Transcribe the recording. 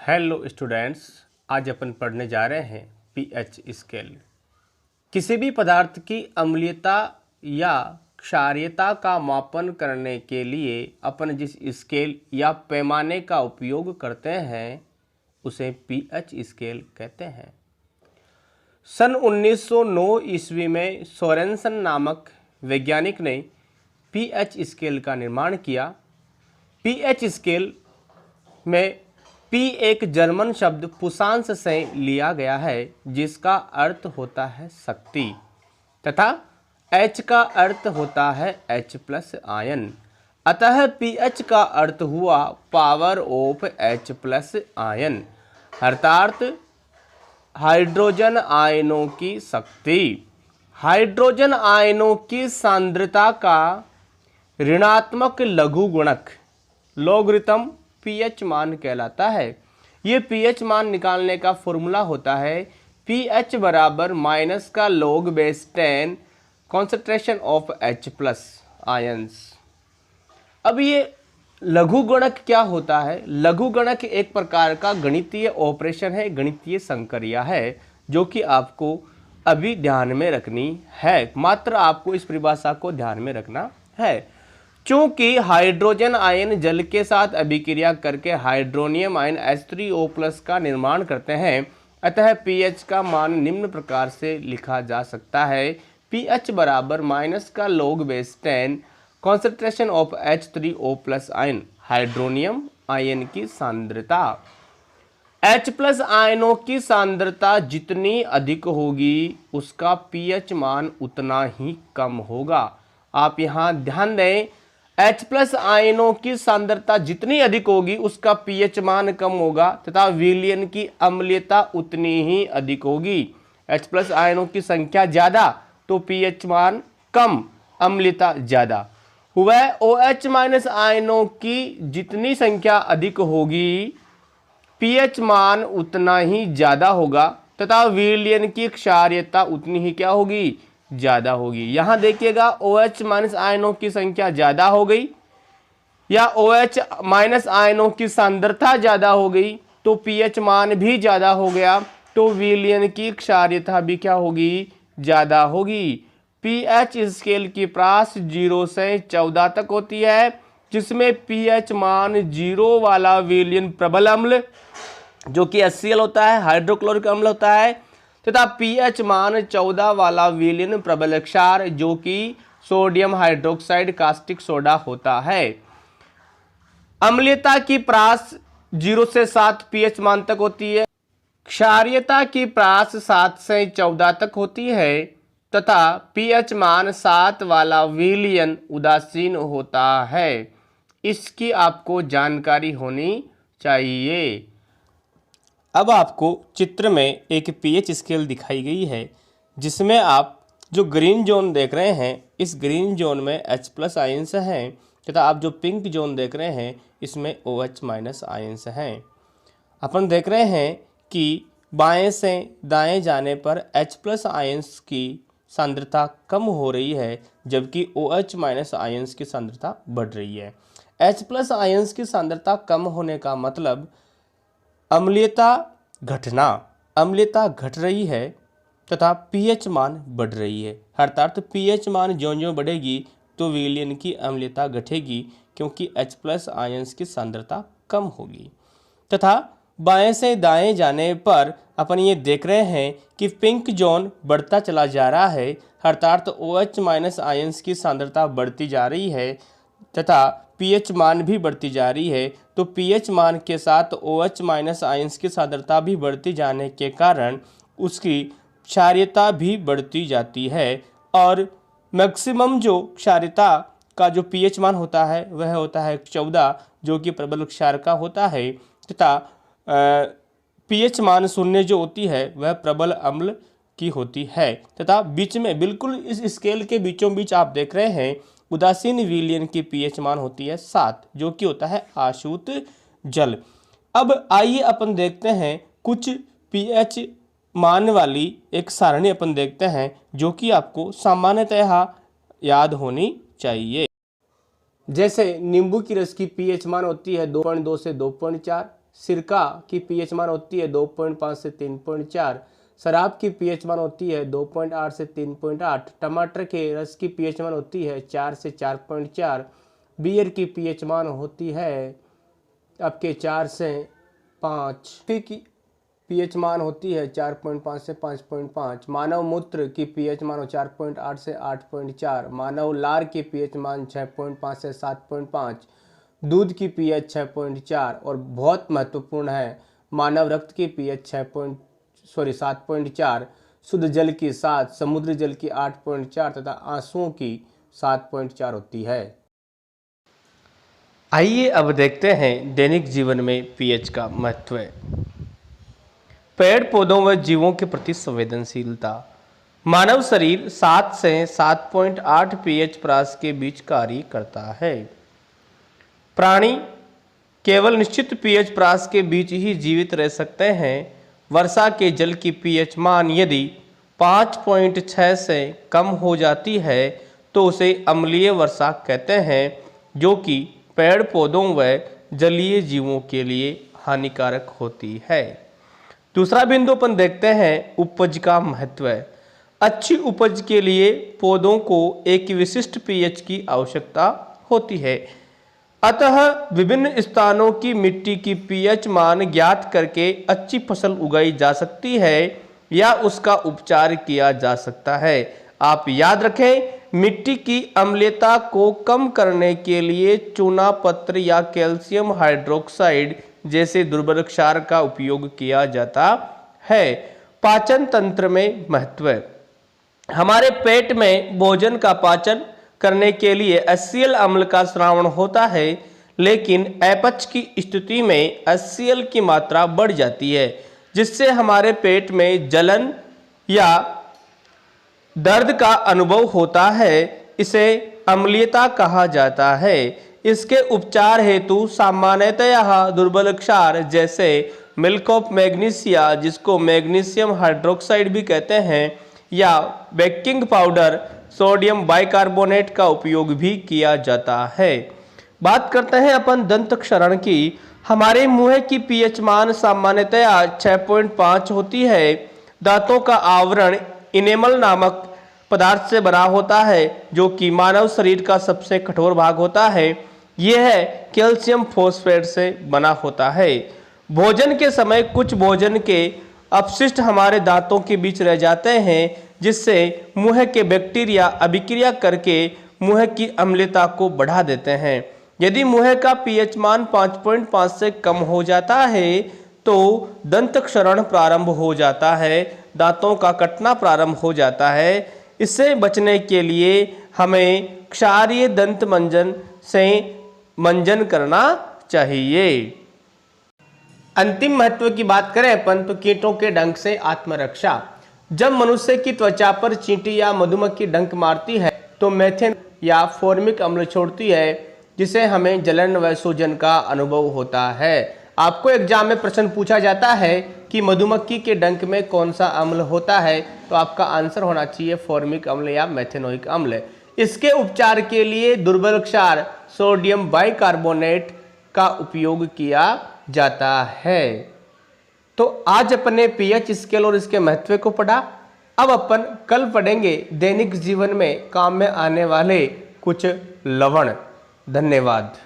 Hello students, आज अपन पढ़ने जा रहे हैं पीएच स्केल। किसी भी पदार्थ की अम्लीयता या क्षारीयता का मापन करने के लिए अपन जिस स्केल या पैमाने का उपयोग करते हैं उसे पीएच स्केल कहते हैं। सन 1909 ईस्वी में सोरेनसन नामक वैज्ञानिक ने पीएच स्केल का निर्माण किया। पीएच स्केल में P एक जर्मन शब्द पुशांस से लिया गया है जिसका अर्थ होता है शक्ति तथा H का अर्थ होता है H प्लस आयन। अतः pH का अर्थ हुआ power of H plus ion, अर्थात हाइड्रोजन आयनों की शक्ति। हाइड्रोजन आयनों की सांद्रता का ऋणात्मक लघुगुणक लॉगरिथम pH मान कहलाता है। ये pH मान निकालने का फॉर्मूला होता है pH बराबर माइनस का log base 10 concentration of H plus ions. अब ये लघुगणक क्या होता है? लघुगणक एक प्रकार का गणितीय ऑपरेशन है, गणितीय संक्रिया है जो कि आपको अभी ध्यान में रखनी है। मात्र आपको इस परिभाषा को ध्यान में रखना है। चूंकि हाइड्रोजन आयन जल के साथ अभिक्रिया करके हाइड्रोनियम आयन H3O+ का निर्माण करते हैं, अतः pH का मान निम्न प्रकार से लिखा जा सकता है pH बराबर माइनस का log base 10 concentration of H3O+ ion, hydronium ion की सांद्रता। H प्लस आयनों की सांद्रता जितनी अधिक होगी उसका pH मान उतना ही कम होगा। आप यहाँ ध्यान दें, H प्लस आयनों की सांद्रता जितनी अधिक होगी उसका pH मान कम होगा तथा विलयन की अम्लीयता उतनी ही अधिक होगी। H प्लस आयनों की संख्या ज़्यादा तो pH मान कम, अम्लीयता ज़्यादा। वह OH माइनस आयनों की जितनी संख्या अधिक होगी pH मान उतना ही ज़्यादा होगा तथा विलयन की क्षारीयता उतनी ही क्या होगी? ज़्यादा होगी। यहाँ देखिएगा OH माइनस आयनों की संख्या ज़्यादा हो गई या OH माइनस आयनों की सांद्रता ज़्यादा हो गई तो pH मान भी ज़्यादा हो गया, तो विलयन की क्षारीयता भी क्या होगी? ज़्यादा होगी। pH स्केल की प्रास 0 से 14 तक होती है, जिसमें pH मान 0 वाला विलयन प्रबल अम्ल जो कि HCl होता है, हाइड्रोक्लोरिक अम्ल होता है, तथा pH मान 14 वाला विलयन प्रबल क्षार जो कि सोडियम हाइड्रोक्साइड कास्टिक सोडा होता है। अम्लीयता की प्रास 0 से 7 pH मान तक होती है, क्षारीयता की प्रास 7 से 14 तक होती है तथा pH मान 7 वाला विलयन उदासीन होता है। इसकी आपको जानकारी होनी चाहिए। अब आपको चित्र में एक pH स्केल दिखाई गई है जिसमें आप जो ग्रीन जोन देख रहे हैं इस ग्रीन जोन में H प्लस आयंस हैं तथा आप जो पिंक जोन देख रहे हैं इसमें OH माइनस आयंस हैं। अपन देख रहे हैं कि बाएं से दाएं जाने पर H प्लस आयंस की सांद्रता कम हो रही है जबकि OH माइनस आयंस की सांद्रता बढ़ रही है। H प्लस आयंस की सांद्रता कम होने का मतलब अम्लीयता घट रही है तथा pH मान बढ़ रही है, अर्थात pH मान ज्यों-ज्यों बढ़ेगी तो विलयन की अम्लीयता घटेगी क्योंकि H प्लस आयंस की सांद्रता कम होगी। तथा बाएं से दाएं जाने पर अपन ये देख रहे हैं कि पिंक जोन बढ़ता चला जा रहा है, अर्थात OH माइनस आयंस की सांद्रता बढ़ती जा रही है तथा pH मान भी बढ़ती जा रही है, तो pH मान के साथ OH माइनस आयंस की सांद्रता भी बढ़ती जाने के कारण उसकी क्षारीयता भी बढ़ती जाती है और मैक्सिमम जो क्षारीयता का जो pH मान होता है वह होता है 14 जो कि प्रबल क्षार का होता है तथा pH मान 0 जो होती है वह प्रबल अम्ल की होती है तथा बीच में बिल्कुल इस स्केल के बीचों बीच आप देख रहे हैं उदासीन विलयन की pH मान होती है 7 जो कि होता है आशुत जल। अब आइए अपन देखते हैं कुछ pH मान वाली एक सारणी अपन देखते हैं जो कि आपको सामान्यतः याद होनी चाहिए। जैसे नींबू की रस की pH मान होती है 2.2 से 2.4, सिरका की पीएच मान होती है 2.5 से 3.4, शराब की पीएच मान होती है 2.8 से 3.8, टमाटर के रस की पीएच मान होती है 4 से 4.4, बियर की पीएच मान होती है आपके 4 से 5, की पीएच मान होती है 4.5 से 5.5, मानव मूत्र की पीएच मान 4.8 से 8.4, मानव लार की पीएच मान 6.5 से 7.5, दूध की पीएच 6.4 और बहुत महत्वपूर्ण है मानव रक्त की पीएच 7.4, शुद्ध जल की 7, समुद्री जल की 8.4 तथा आंसुओं की 7.4 होती है। आइए अब देखते हैं दैनिक जीवन में पीएच का महत्व। पेड़ पौधों व जीवों के प्रति संवेदनशीलता। मानव शरीर 7 से 7.8 पीएच प्रास के बीच कार्य करता है। प्राणी केवल निश्चित पीएच प्रास के बीच ही जीवित रह सकते हैं। वर्षा के जल की पीएच मान यदि 5.6 से कम हो जाती है तो उसे अम्लीय वर्षा कहते हैं, जो कि पेड़ पौधों व जलीय जीवों के लिए हानिकारक होती है। दूसरा बिंदु अपन देखते हैं उपज का महत्व। अच्छी उपज के लिए पौधों को एक विशिष्ट पीएच की आवश्यकता होती है। अतः विभिन्न स्थानों की मिट्टी की पीएच मान ज्ञात करके अच्छी फसल उगाई जा सकती है या उसका उपचार किया जा सकता है। आप याद रखें, मिट्टी की अम्लता को कम करने के लिए चूना पत्र या कैल्शियम हाइड्रोक्साइड जैसे दुर्बल क्षार का उपयोग किया जाता है। पाचन तंत्र में महत्व। हमारे पेट में भोजन का पाचन करने के लिए HCl अम्ल का स्रावण होता है, लेकिन अपच की स्थिति में HCl की मात्रा बढ़ जाती है, जिससे हमारे पेट में जलन या दर्द का अनुभव होता है। इसे अम्लीयता कहा जाता है। इसके उपचार हेतु सामान्यतः दुर्बल क्षार जैसे मिल्क ऑफ मैग्नीशिया, जिसको मैग्नीशियम हाइड्रोक्साइड भी कहते हैं, या बेकिंग पाउडर सोडियम बाइकार्बोनेट का उपयोग भी किया जाता है। बात करते हैं अपन दंत क्षरण की। हमारे मुंह की पीएच मान सामान्यतया 6.5 होती है। दांतों का आवरण इनेमल नामक पदार्थ से बना होता है, जो कि मानव शरीर का सबसे कठोर भाग होता है। यह कैल्शियम फॉस्फेट से बना होता है। भोजन के समय कुछ भोजन के अपशिष्ट हमारे दांतों के बीच रह जाते हैं, जिससे मुंह के बैक्टीरिया अभिक्रिया करके मुंह की अम्लता को बढ़ा देते हैं। यदि मुंह का पीएच मान 5.5 से कम हो जाता है तो दंत क्षरण प्रारंभ हो जाता है, दांतों का कटना प्रारंभ हो जाता है। इससे बचने के लिए हमें क्षारीय दंत मंजन से मंजन करना चाहिए। अंतिम महत्व की बात करें अपन तो कीटों के डंक से आत्मरक्षा। जब मनुष्य की त्वचा पर चींटी या मधुमक्खी डंक मारती है तो मेथेन या फॉर्मिक अम्ल छोड़ती है, जिसे हमें जलन व सूजन का अनुभव होता है। आपको एग्जाम में प्रश्न पूछा जाता है कि मधुमक्खी के डंक में कौन सा अम्ल होता है, तो आपका आंसर होना चाहिए फॉर्मिक अम्ल या मेथेनोइक अम्ल। इसके उपचार के लिए दुर्बल क्षार सोडियम बाइकार्बोनेट का उपयोग किया जाता है। तो आज अपने पीएच स्केल और इसके महत्व को पढ़ा। अब अपन कल पढ़ेंगे दैनिक जीवन में काम में आने वाले कुछ लवण। धन्यवाद।